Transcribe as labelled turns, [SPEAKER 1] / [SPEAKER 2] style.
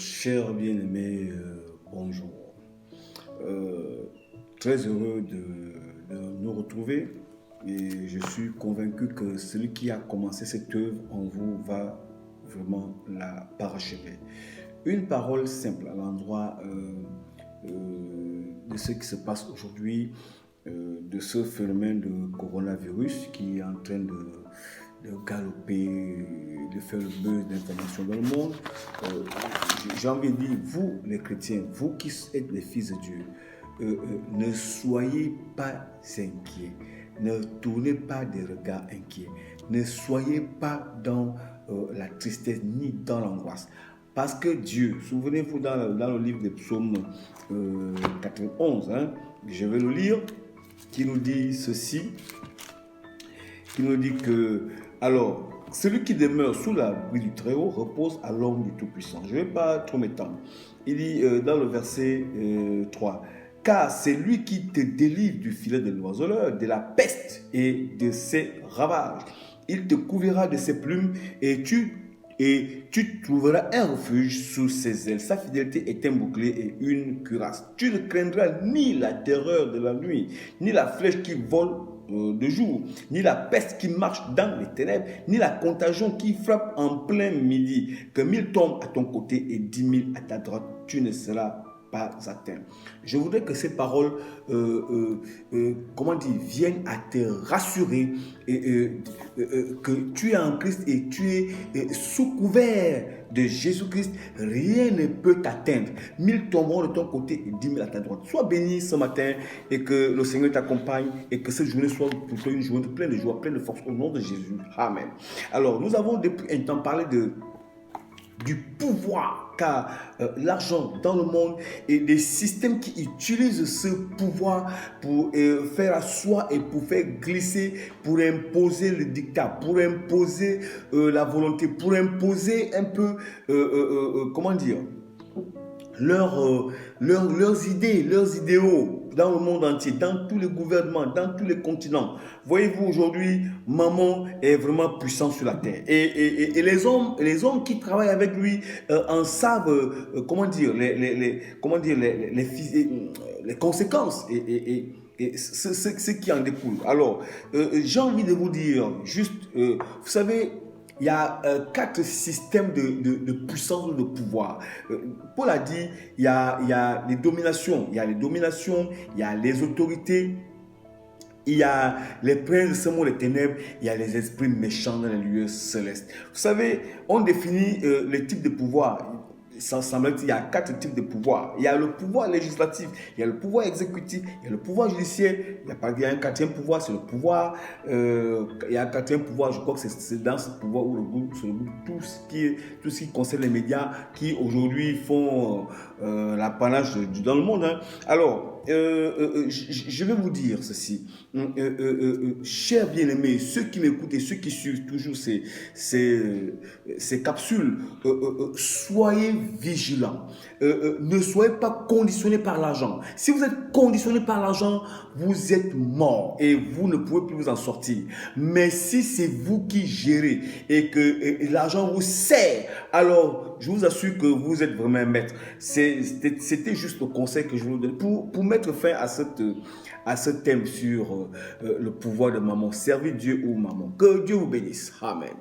[SPEAKER 1] Chers bien-aimés, bonjour. Euh, Très heureux de nous retrouver et je suis convaincu que celui qui a commencé cette œuvre en vous va vraiment la parachever. Une parole simple à l'endroit de ce qui se passe aujourd'hui, de ce phénomène de coronavirus qui est en train de galoper, de faire le buzz d'information dans le monde. Euh, j'ai envie de dire, vous les chrétiens, vous qui êtes les fils de Dieu, ne soyez pas inquiets, ne tournez pas des regards inquiets, ne soyez pas dans la tristesse ni dans l'angoisse. Parce que Dieu, souvenez-vous dans le livre des psaumes 91, hein, je vais le lire, qui nous dit ceci, qui nous dit que, alors, celui qui demeure sous l'abri du Très-Haut repose à l'ombre du Tout-Puissant. Je ne vais pas trop m'étendre. Il dit dans le verset 3, car c'est lui qui te délivre du filet de l'oiseleur, de la peste et de ses ravages. Il te couvrira de ses plumes et tu trouveras un refuge sous ses ailes. Sa fidélité est un bouclier et une cuirasse. Tu ne craindras ni la terreur de la nuit, ni la flèche qui vole de jour, ni la peste qui marche dans les ténèbres, ni la contagion qui frappe en plein midi. Que 1000 tombent à ton côté et 10 000 à ta droite, tu ne seras pas atteint. Je voudrais que ces paroles, viennent à te rassurer que tu es en Christ et tu es sous couvert de Jésus-Christ. Rien ne peut t'atteindre. 1000 tomberont de ton côté et 10 000 à ta droite. Sois béni ce matin et que le Seigneur t'accompagne et que cette journée soit pour toi une journée pleine de joie, pleine de force au nom de Jésus. Amen. Alors, nous avons depuis un temps parlé du pouvoir car l'argent dans le monde et des systèmes qui utilisent ce pouvoir pour faire asseoir et pour faire glisser, pour imposer le dictat, pour imposer la volonté, pour imposer un peu, leurs idées, leurs idéaux dans le monde entier, dans tous les gouvernements, dans tous les continents. Voyez-vous, aujourd'hui, maman est vraiment puissant sur la terre. Et les hommes qui travaillent avec lui en savent, les conséquences et ce qui en découle. Alors, j'ai envie de vous dire, juste, vous savez, il y a 4 systèmes de puissance ou de pouvoir. Paul a dit, il y a les dominations, il y a les autorités, il y a les princes de ce monde des ténèbres, il y a les esprits méchants dans les lieux célestes. Vous savez, on définit les types de pouvoirs. Ça semble qu'il y a 4 types de pouvoirs. Il y a le pouvoir législatif, il y a le pouvoir exécutif, il y a le pouvoir judiciaire, il y a un quatrième pouvoir, c'est le pouvoir, il y a un quatrième pouvoir, je crois que c'est dans ce pouvoir où tout ce qui concerne les médias qui aujourd'hui font l'apanage dans le monde. Hein. Alors, je vais vous dire ceci. Chers bien-aimés, ceux qui m'écoutent et ceux qui suivent toujours ces capsules, soyez vigilants. Ne soyez pas conditionnés par l'argent. Si vous êtes conditionné par l'argent, vous êtes mort et vous ne pouvez plus vous en sortir. Mais si c'est vous qui gérez et que l'argent vous sert, alors je vous assure que vous êtes vraiment un maître. C'était juste le conseil que je vous donne pour mettre fin à ce thème sur le pouvoir de maman. Servir Dieu ou maman. Que Dieu vous bénisse. Amen.